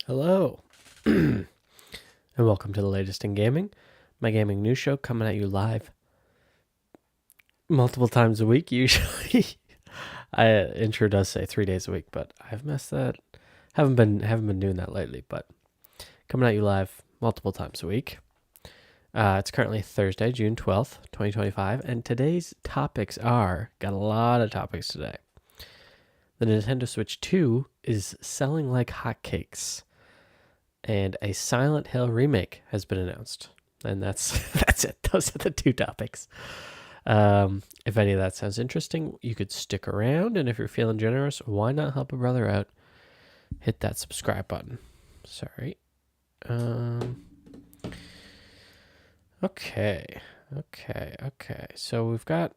Hello, and welcome to the latest in gaming, my gaming news show coming at you live multiple times a week. Usually, intro does say 3 days a week, but I've messed that. Haven't been doing that lately, but coming at you live multiple times a week. It's currently Thursday, June 12th, 2025, and today's topics got a lot of topics today. The Nintendo Switch 2 is selling like hotcakes. And a Silent Hill remake has been announced. And that's it. Those are the two topics. If any of that sounds interesting, you could stick around. And if you're feeling generous, why not help a brother out? Hit that subscribe button. Sorry. Okay. So we've got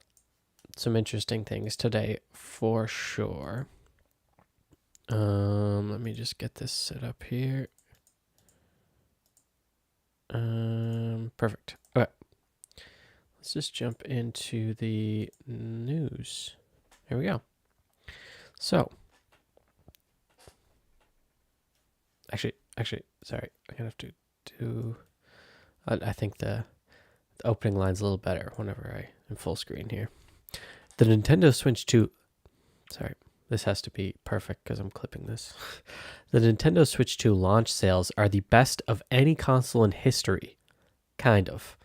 some interesting things today for sure. Let me just get this set up here. Perfect. Okay. Let's just jump into the news. Here we go. So, actually, sorry. I'm gonna have to do. I think the opening line's a little better whenever I am full screen here. The Nintendo Switch 2. Sorry, this has to be perfect because I'm clipping this. The Nintendo Switch 2 launch sales are the best of any console in history. Kind of.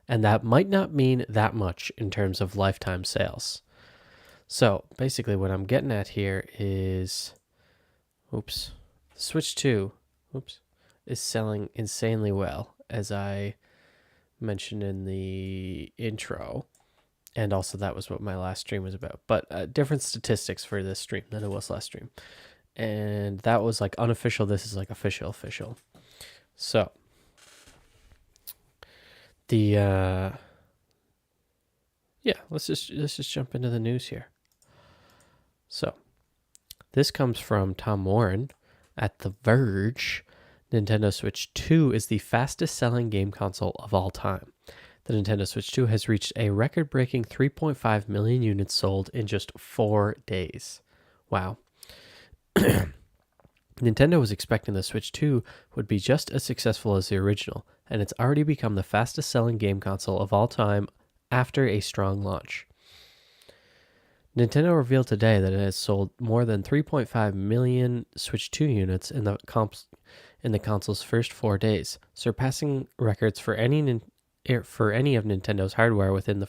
And that might not mean that much in terms of lifetime sales. So basically what I'm getting at here is, the Switch 2, is selling insanely well, as I mentioned in the intro. And also that was what my last stream was about. But different statistics for this stream than it was last stream. And that was like unofficial. This is like official. So let's just jump into the news here. So this comes from Tom Warren at The Verge. Nintendo Switch 2 is the fastest selling game console of all time. The Nintendo Switch 2 has reached a record-breaking 3.5 million units sold in just 4 days. Wow. Nintendo was expecting the Switch 2 would be just as successful as the original, and it's already become the fastest selling game console of all time after a strong launch. Nintendo revealed today that it has sold more than 3.5 million Switch 2 units in the console's first 4 days, surpassing records for any of Nintendo's hardware within the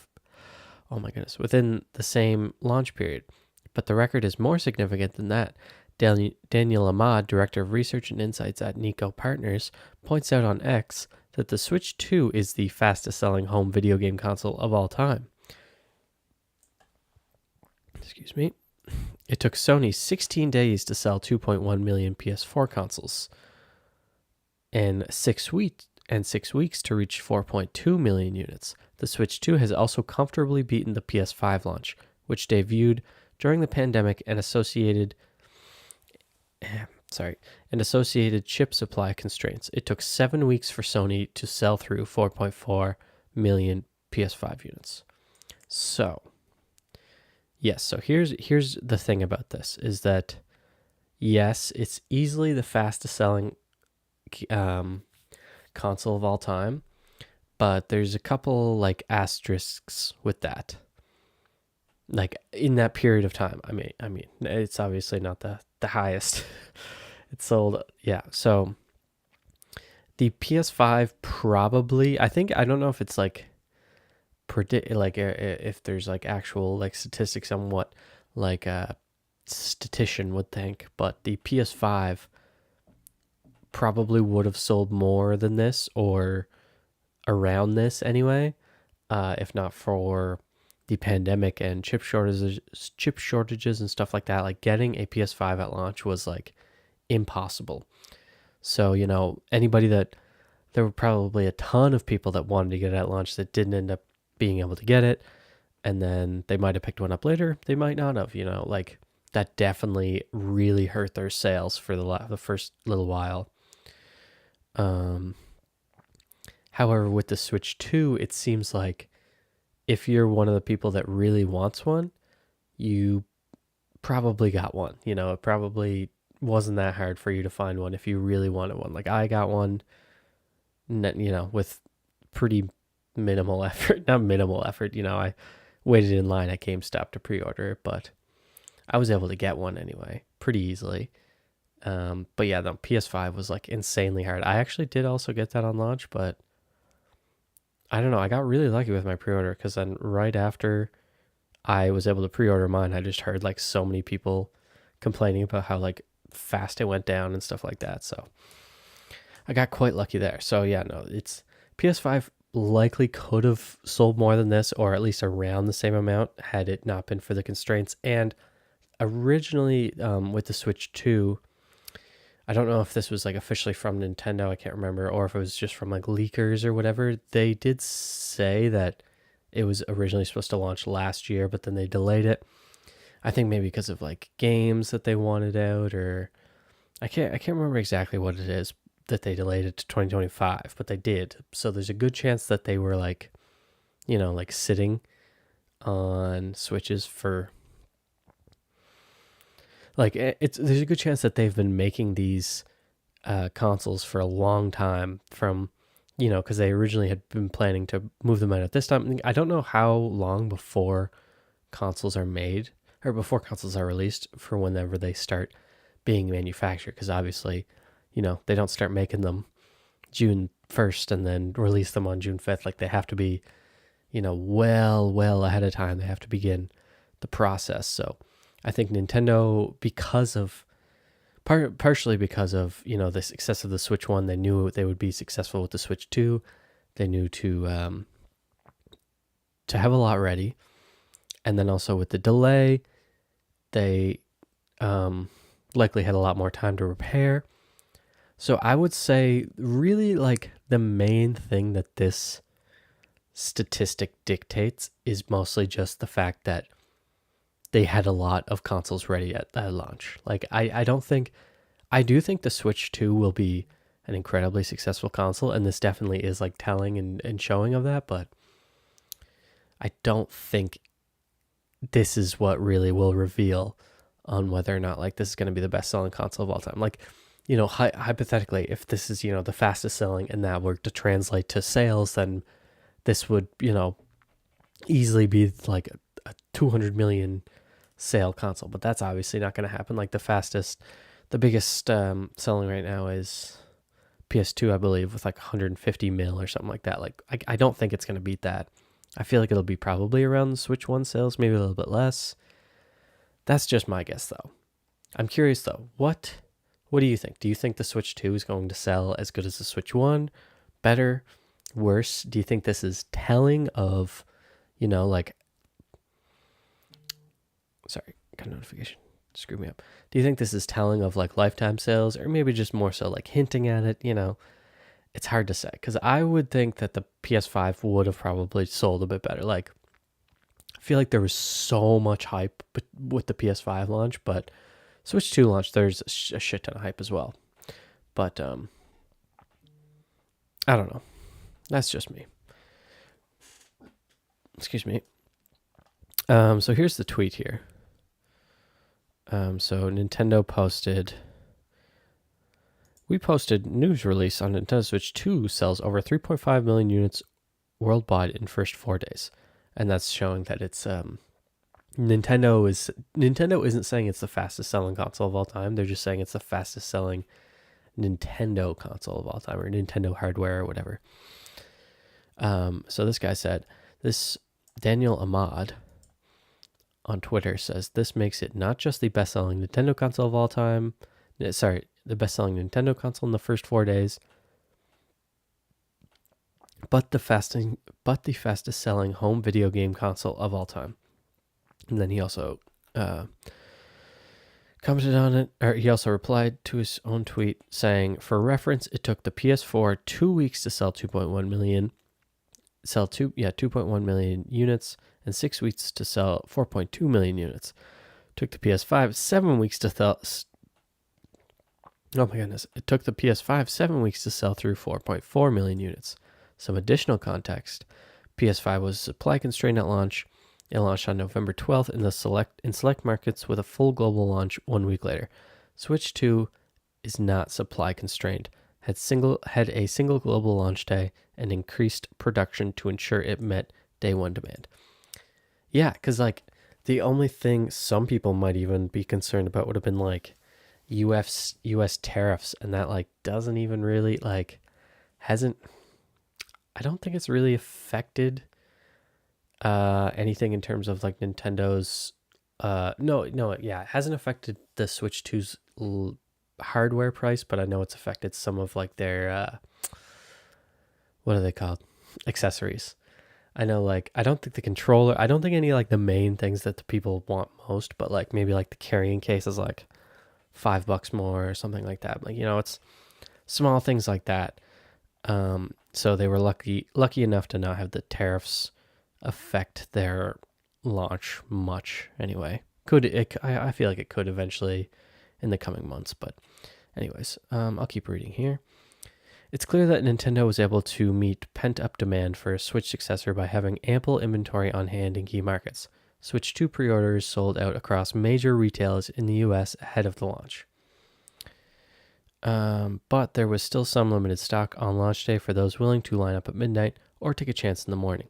same launch period. But the record is more significant than that. Daniel Ahmad, Director of Research and Insights at Nico Partners, points out on X that the Switch 2 is the fastest selling home video game console of all time. Excuse me. It took Sony 16 days to sell 2.1 million PS4 consoles and 6 weeks to reach 4.2 million units. The Switch 2 has also comfortably beaten the PS5 launch, which debuted during the pandemic and associated chip supply constraints. It took 7 weeks for Sony to sell through 4.4 million PS5 units. So, yes, so here's the thing about this is that yes, it's easily the fastest selling console of all time, but there's a couple like asterisks with that. Like in that period of time, I mean, it's obviously not the highest it's sold. Yeah, so the PS5 probably. I don't know if it's like predict like if there's like actual like statistics on what like a statistician would think, but the PS5 probably would have sold more than this or around this anyway, if not for the pandemic and chip shortages and stuff like that. Like getting a PS5 at launch was like impossible. So, anybody there were probably a ton of people that wanted to get it at launch that didn't end up being able to get it. And then they might have picked one up later. They might not have, like that definitely really hurt their sales for the first little while. However, with the Switch 2, it seems like if you're one of the people that really wants one, you probably got one. It probably wasn't that hard for you to find one if you really wanted one. Like I got one, with pretty minimal effort. Not minimal effort, I waited in line at GameStop to pre-order it, but I was able to get one anyway, pretty easily. But yeah, the PS5 was like insanely hard. I actually did also get that on launch, but I don't know. I got really lucky with my pre-order because then right after I was able to pre-order mine, I just heard like so many people complaining about how like fast it went down and stuff like that. So I got quite lucky there. So yeah, no, it's PS5 likely could have sold more than this, or at least around the same amount had it not been for the constraints. And originally with the Switch 2, I don't know if this was like officially from Nintendo, I can't remember, or if it was just from like leakers or whatever. They did say that it was originally supposed to launch last year, but then they delayed it. I think maybe because of like games that they wanted out, or I can't remember exactly what it is that they delayed it to 2025, but they did. So there's a good chance that they were like, like sitting on Switches for like there's a good chance that they've been making these consoles for a long time from, because they originally had been planning to move them out at this time. I don't know how long before consoles are made or before consoles are released for whenever they start being manufactured, because obviously, they don't start making them June 1st and then release them on June 5th. Like they have to be, well ahead of time. They have to begin the process. So I think Nintendo, partially because of, the success of the Switch 1, they knew they would be successful with the Switch 2. They knew to have a lot ready. And then also with the delay, they likely had a lot more time to repair. So I would say really like the main thing that this statistic dictates is mostly just the fact that they had a lot of consoles ready at launch. Like I do think the Switch 2 will be an incredibly successful console, and this definitely is like telling and showing of that, but I don't think this is what really will reveal on whether or not like this is going to be the best selling console of all time. Like, hypothetically, if this is, the fastest selling and that were to translate to sales, then this would, easily be like a 200 million sale console, but that's obviously not going to happen. Like the biggest selling right now is PS2, I believe, with like 150 mil or something like that. Like I don't think it's going to beat that. I feel like it'll be probably around the Switch 1 sales, maybe a little bit less. That's just my guess though. I'm curious though, what do you think? Do you think the Switch 2 is going to sell as good as the Switch 1? Better? Worse? Do you think this is telling of, sorry, got a notification. Screw me up. Do you think this is telling of like lifetime sales, or maybe just more so like hinting at it? It's hard to say, because I would think that the PS5 would have probably sold a bit better. Like, I feel like there was so much hype with the PS5 launch, but Switch 2 launch, there's a shit ton of hype as well. But I don't know. That's just me. Excuse me. So here's the tweet here. So Nintendo posted news release on Nintendo Switch 2 sells over 3.5 million units worldwide in first 4 days. And that's showing that it's Nintendo isn't saying it's the fastest selling console of all time. They're just saying it's the fastest selling Nintendo console of all time, or Nintendo hardware or whatever. So this guy said, this Daniel Ahmad on Twitter says, this makes it not just the best-selling Nintendo console of all time, the best-selling Nintendo console in the first 4 days, but the fastest-selling home video game console of all time. And then he also commented on it, or he also replied to his own tweet saying, for reference, it took the PS4 2 weeks to sell 2.1 million units, and 6 weeks to sell 4.2 million units. Took the PS5 7 weeks to sell. Oh my goodness! It took the PS5 7 weeks to sell through 4.4 million units. Some additional context: PS5 was supply constrained at launch. It launched on November 12th in select markets, with a full global launch 1 week later. Switch 2 is not supply constrained, had a single global launch day and increased production to ensure it met day one demand. Yeah, because like the only thing some people might even be concerned about would have been like US tariffs, and that like doesn't even really like hasn't. I don't think it's really affected anything in terms of like Nintendo's. Yeah, it hasn't affected the Switch 2's hardware price, but I know it's affected some of like their what are they called, accessories. I know, like, I don't think the controller, I don't think any like the main things that the people want most, but like maybe like the carrying case is like $5 more or something like that. Like, it's small things like that. So they were lucky enough to not have the tariffs affect their launch much anyway. I feel like it could eventually in the coming months, but anyways, I'll keep reading here. It's clear that Nintendo was able to meet pent-up demand for a Switch successor by having ample inventory on hand in key markets. Switch 2 pre-orders sold out across major retailers in the US ahead of the launch. But there was still some limited stock on launch day for those willing to line up at midnight or take a chance in the morning.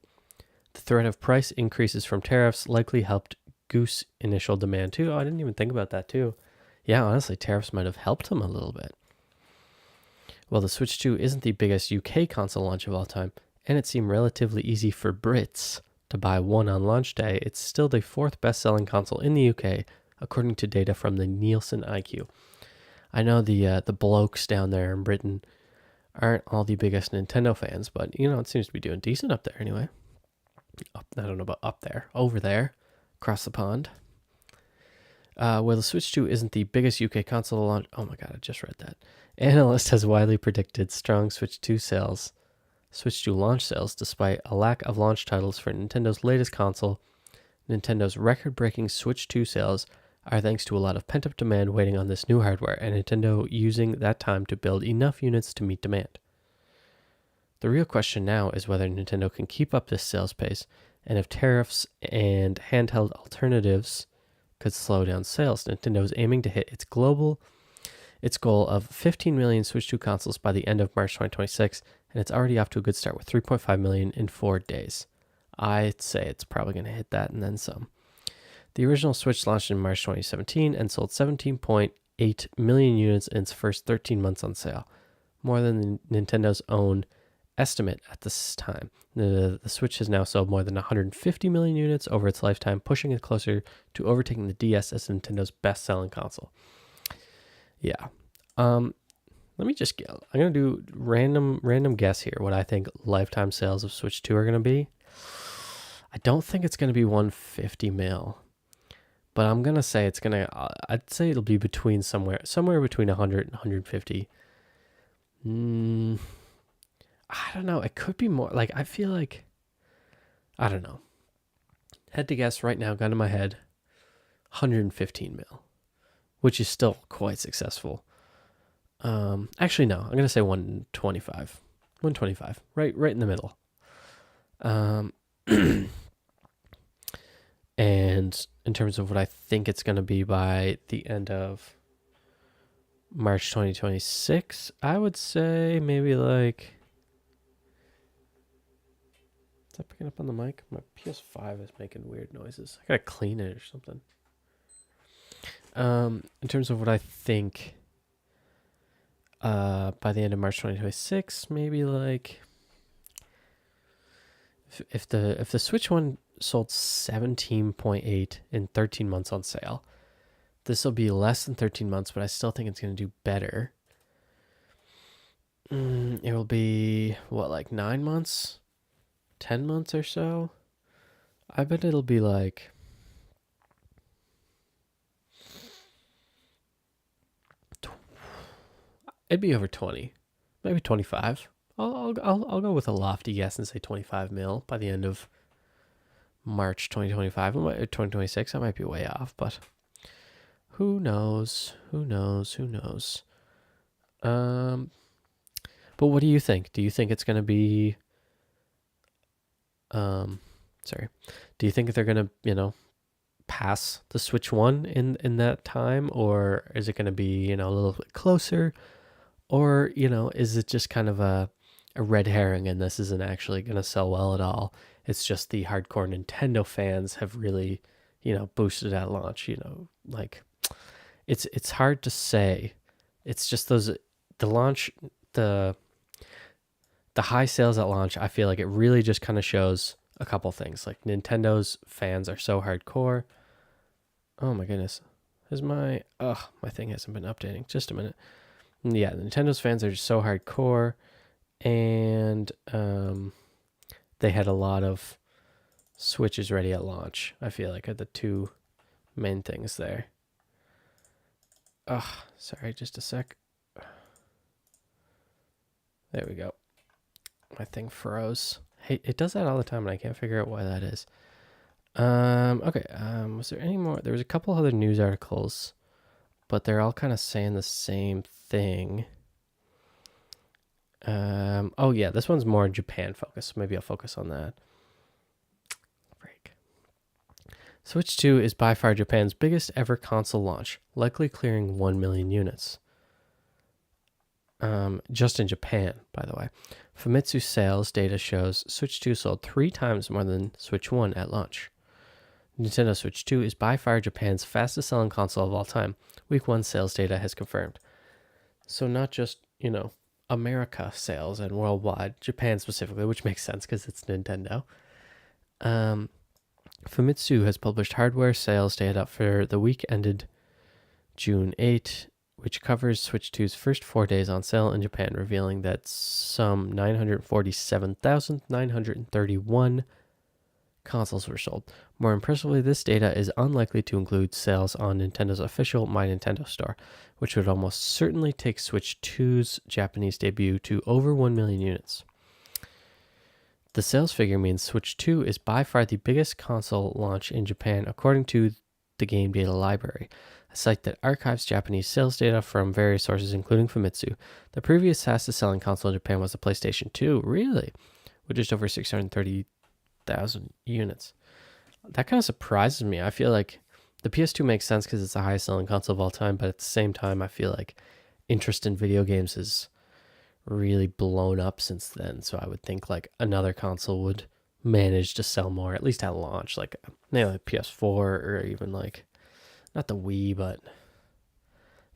The threat of price increases from tariffs likely helped goose initial demand too. Oh, I didn't even think about that too. Yeah, honestly, tariffs might have helped them a little bit. While the Switch 2 isn't the biggest UK console launch of all time, and it seemed relatively easy for Brits to buy one on launch day, it's still the fourth best-selling console in the UK, according to data from the Nielsen IQ. I know the blokes down there in Britain aren't all the biggest Nintendo fans, but it seems to be doing decent up there anyway. I don't know about up there, over there, across the pond. While the Switch 2 isn't the biggest UK console launch, oh my god, I just read that. Analyst has widely predicted strong Switch 2 launch sales, despite a lack of launch titles for Nintendo's latest console. Nintendo's record-breaking Switch 2 sales are thanks to a lot of pent-up demand waiting on this new hardware, and Nintendo using that time to build enough units to meet demand. The real question now is whether Nintendo can keep up this sales pace, and if tariffs and handheld alternatives could slow down sales. Nintendo is aiming to hit its goal of 15 million Switch 2 consoles by the end of March 2026, and it's already off to a good start with 3.5 million in 4 days. I'd say it's probably going to hit that and then some. The original Switch launched in March 2017 and sold 17.8 million units in its first 13 months on sale, more than Nintendo's own estimate at this time. The Switch has now sold more than 150 million units over its lifetime, pushing it closer to overtaking the DS as Nintendo's best-selling console. Yeah. Let me just get. I'm gonna do random guess here. What I think lifetime sales of Switch 2 are gonna be. I don't think it's gonna be 150 mil, but I'm gonna say it's gonna. I'd say it'll be between somewhere between 100 and 150. I don't know. It could be more. Like, I feel like, I don't know. Head to guess right now, gun to my head, 115 mil, which is still quite successful. Actually, no. I'm gonna say 125. 125. Right in the middle. And in terms of what I think it's gonna be by the end of March 2026, I would say maybe like. Is that picking up on the mic? My PS5 is making weird noises. I gotta clean it or something. In terms of what I think, by the end of March 2026, maybe like if the Switch one sold 17.8 in 13 months on sale, this will be less than 13 months, but I still think it's gonna do better. It will be what, like 9 months? 10 months or so. I bet it'll be like it'd be over 20, maybe 25. I'll go with a lofty guess and say 25 mil by the end of March 2025 or 2026. I might be way off, but who knows? But what do you think? Do you think it's gonna be do you think they're gonna, pass the Switch 1 in that time, or is it going to be, a little bit closer, or, is it just kind of a red herring and this isn't actually going to sell well at all? It's just the hardcore Nintendo fans have really, boosted at launch, like it's hard to say. It's just the launch, the high sales at launch. I feel like it really just kind of shows a couple things. Like Nintendo's fans are so hardcore. Oh my goodness. My thing hasn't been updating. Just a minute. Yeah, Nintendo's fans are just so hardcore, and they had a lot of Switches ready at launch. I feel like are the two main things there. Sorry, just a sec. There we go. My thing froze. Hey, it does that all the time, and I can't figure out why that is. Okay. Was there any more? There was a couple other news articles, but they're all kind of saying the same thing. Oh yeah, this one's more Japan focused. Maybe I'll focus on that. Break. Switch 2 is by far Japan's biggest ever console launch, likely clearing 1 million units. Just in Japan, by the way. Famitsu sales data shows Switch 2 sold 3 times more than Switch 1 at launch. Nintendo Switch 2 is by far Japan's fastest selling console of all time. Week 1 sales data has confirmed. So not just, America sales and worldwide, Japan specifically, which makes sense because it's Nintendo. Famitsu has published hardware sales data for the week ended June 8, which covers Switch 2's first 4 days on sale in Japan, revealing that some 947,931 consoles were sold. More impressively, this data is unlikely to include sales on Nintendo's official My Nintendo store, which would almost certainly take Switch 2's Japanese debut to over 1 million units. The sales figure means Switch 2 is by far the biggest console launch in Japan, according to the Game Data Library, a site that archives Japanese sales data from various sources, including Famitsu. The previous fastest selling console in Japan was the PlayStation 2, really, with just over 630,000 units. That kind of surprises me. I feel like the PS2 makes sense because it's the highest selling console of all time, but at the same time, I feel like interest in video games has really blown up since then. So I would think like another console would manage to sell more, at least at launch, like maybe like PS4 or even like not the Wii, but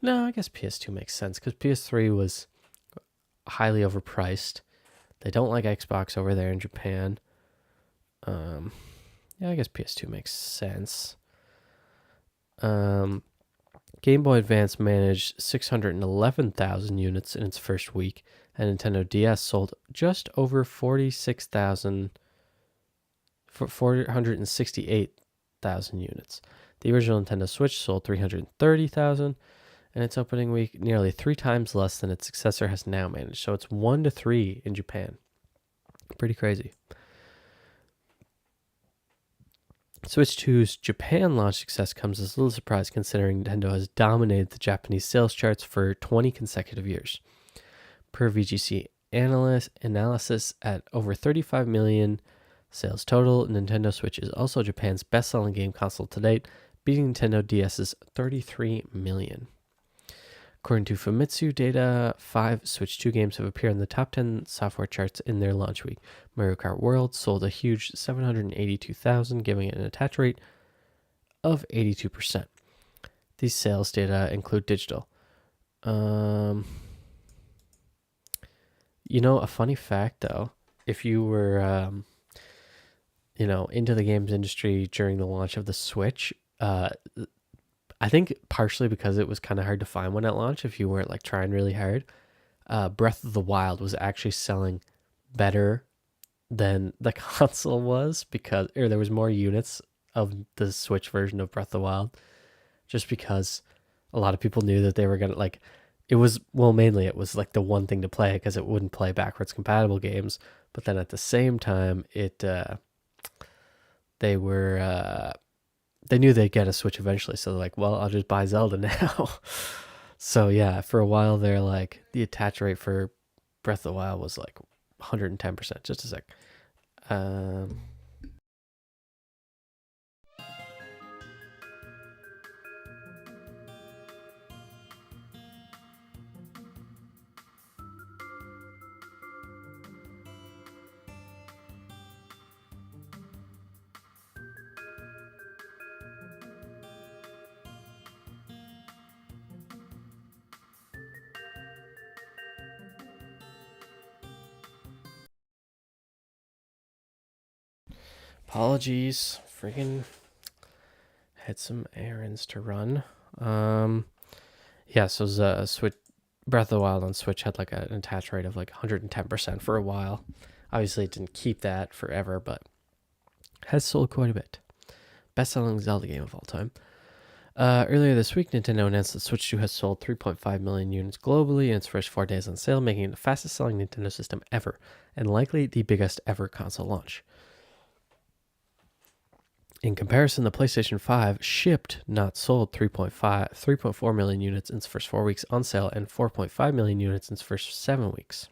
no, I guess PS2 makes sense because PS3 was highly overpriced. They don't like Xbox over there in Japan. Yeah, I guess PS2 makes sense. Game Boy Advance managed 611,000 units in its first week, and Nintendo DS sold just over 468,000 units. The original Nintendo Switch sold 330,000, and its opening week nearly 3 times less than its successor has now managed. So it's 1 to 3 in Japan. Pretty crazy. Switch 2's Japan launch success comes as little surprise considering Nintendo has dominated the Japanese sales charts for 20 consecutive years. Per VGC analysis at over 35 million sales total, Nintendo Switch is also Japan's best-selling game console to date, beating Nintendo DS's 33 million. According to Famitsu data, 5 Switch 2 games have appeared in the top 10 software charts in their launch week. Mario Kart World sold a huge 782,000, giving it an attach rate of 82%. These sales data include digital. A funny fact though, if you were, into the games industry during the launch of the Switch, I think partially because it was kind of hard to find one at launch if you weren't like trying really hard. Breath of the Wild was actually selling better than the console was because there was more units of the Switch version of Breath of the Wild, just because a lot of people knew that they were gonna like. It was mainly it was like the one thing to play because it wouldn't play backwards compatible games, but then at the same time they knew they'd get a Switch eventually, so they're like, well, I'll just buy Zelda now. So yeah, for a while there, like the attach rate for Breath of the Wild was like 110%. Just a sec. Apologies. Freaking had some errands to run. Yeah, so Switch Breath of the Wild on Switch had like an attach rate of like 110% for a while. Obviously, it didn't keep that forever, but has sold quite a bit. Best-selling Zelda game of all time. Earlier this week, Nintendo announced that Switch 2 has sold 3.5 million units globally in its first 4 days on sale, making it the fastest-selling Nintendo system ever, and likely the biggest ever console launch. In comparison, the PlayStation 5 shipped, not sold, 3.4 million units in its first 4 weeks on sale and 4.5 million units in its first 7 weeks.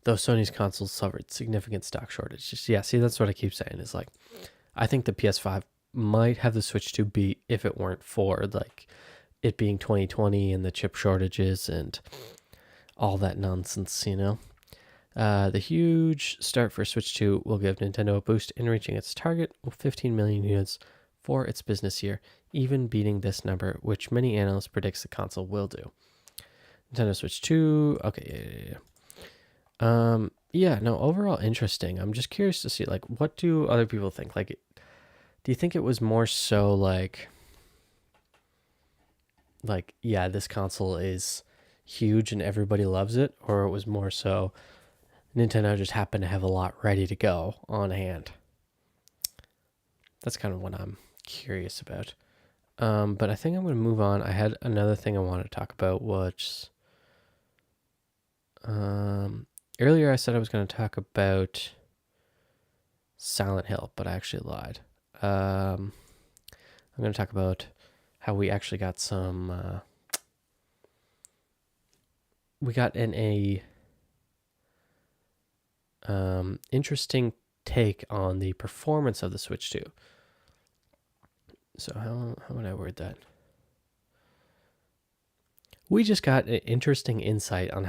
Though Sony's consoles suffered significant stock shortages. Yeah, see, that's what I keep saying is like, I think the PS5 might have the Switch 2 beat if it weren't for like it being 2020 and the chip shortages and all that nonsense, you know? The huge start for Switch 2 will give Nintendo a boost in reaching its target of 15 million units for its business year, even beating this number, which many analysts predict the console will do. Nintendo Switch 2, okay, yeah, no, overall interesting. I'm just curious to see, like, what do other people think? Like, do you think it was more so like, yeah, this console is huge and everybody loves it, or it was more so Nintendo just happened to have a lot ready to go on hand? That's kind of what I'm curious about. But I think I'm going to move on. I had another thing I wanted to talk about, which earlier I said I was going to talk about Silent Hill, but I actually lied. I'm going to talk about how we actually got some. We got a interesting take on the performance of the Switch 2. So how would I word that? We just got an interesting insight on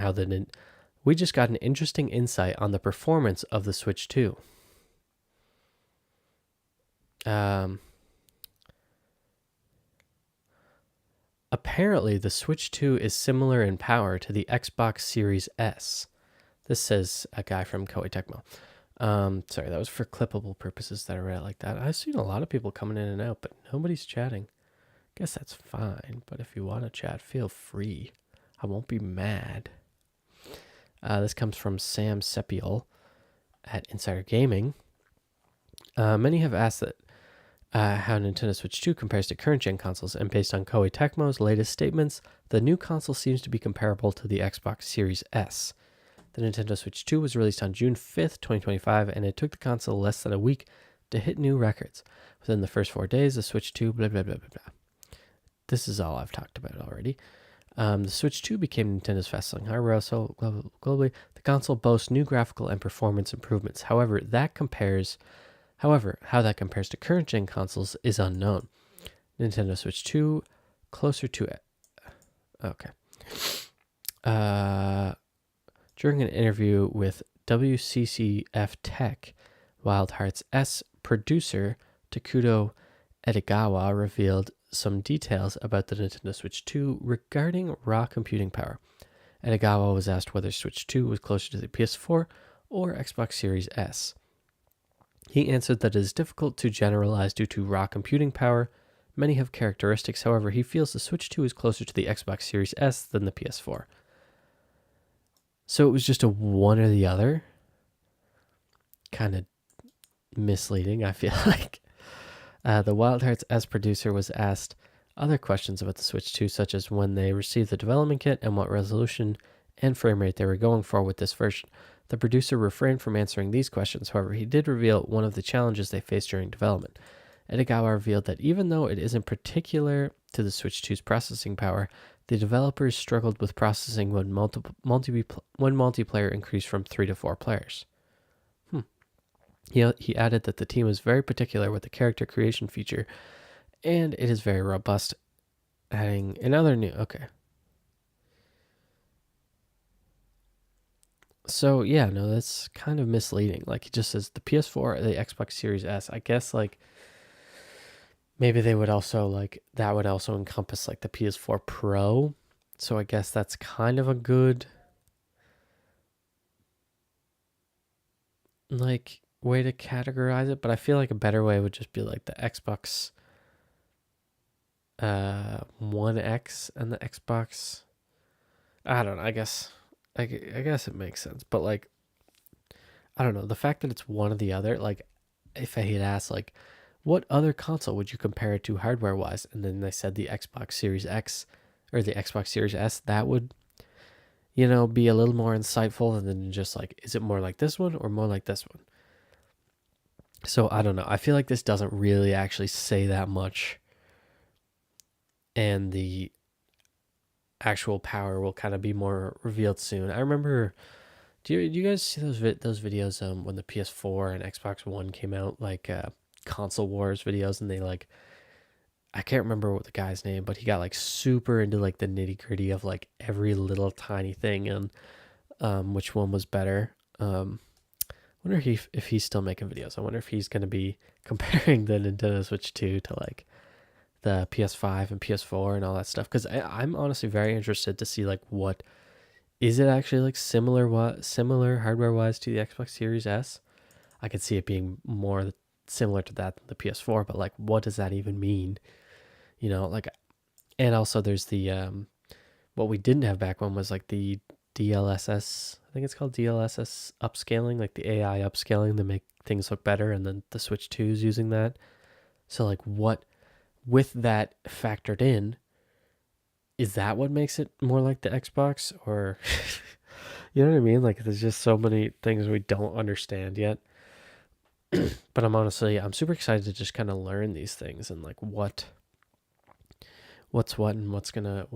the performance of the Switch 2. Apparently, the Switch 2 is similar in power to the Xbox Series S. This says a guy from Koei Tecmo. Sorry, that was for clippable purposes that I read it like that. I've seen a lot of people coming in and out, but nobody's chatting. Guess that's fine, but if you want to chat, feel free. I won't be mad. This comes from Sam Sepiol at Insider Gaming. Many have asked that how Nintendo Switch 2 compares to current-gen consoles, and based on Koei Tecmo's latest statements, the new console seems to be comparable to the Xbox Series S. The Nintendo Switch 2 was released on June 5th, 2025, and it took the console less than a week to hit new records. Within the first 4 days, the Switch 2, blah, blah, blah, blah, blah. This is all I've talked about already. The Switch 2 became Nintendo's fast-selling hardware, so globally, the console boasts new graphical and performance improvements. However, how that compares to current-gen consoles is unknown. Nintendo Switch 2, closer to it. Okay. During an interview with WCCF Tech, Wild Hearts S producer Takuto Edogawa revealed some details about the Nintendo Switch 2 regarding raw computing power. Edogawa was asked whether Switch 2 was closer to the PS4 or Xbox Series S. He answered that it is difficult to generalize due to raw computing power. Many have characteristics, however, he feels the Switch 2 is closer to the Xbox Series S than the PS4. So it was just a one or the other. Kind of misleading, I feel like. The Wild Hearts S producer was asked other questions about the Switch 2, such as when they received the development kit and what resolution and frame rate they were going for with this version. The producer refrained from answering these questions, however, he did reveal one of the challenges they faced during development. Edogawa revealed that even though it isn't particular to the Switch 2's processing power, the developers struggled with processing when multiplayer increased from 3 to 4 players. He added that the team is very particular with the character creation feature, and it is very robust, adding another new... Okay. So, yeah, no, that's kind of misleading. Like, it just says the PS4 or the Xbox Series S. I guess, like, maybe they would also, like, that would also encompass, like, the PS4 Pro. So I guess that's kind of a good... Like, way to categorize it, but I feel like a better way would just be like the Xbox One X and the Xbox. I don't know. I guess it makes sense, but like I don't know. The fact that it's one or the other, like if I had asked like what other console would you compare it to hardware wise, and then they said the Xbox Series X or the Xbox Series S, that would be a little more insightful than just like, is it more like this one or more like this one? So I don't know. I feel like this doesn't really actually say that much, and the actual power will kind of be more revealed soon. I remember. Do you guys see those videos when the PS4 and Xbox One came out, like console wars videos, and they like, I can't remember what the guy's name, but he got like super into like the nitty gritty of like every little tiny thing and which one was better. I wonder if he's still making videos. I wonder if he's gonna be comparing the Nintendo Switch 2 to like the PS5 and PS4 and all that stuff. Because I'm honestly very interested to see like what is it actually like similar hardware wise to the Xbox Series S. I could see it being more similar to that than the PS4, but like what does that even mean? Like, and also there's the what we didn't have back when was like the DLSS. I think it's called DLSS upscaling, like the AI upscaling to make things look better, and then the Switch 2 is using that. So like what with that factored in, is that what makes it more like the Xbox, or you know what I mean? Like there's just so many things we don't understand yet. But I'm super excited to just kind of learn these things and like what's what and what's gonna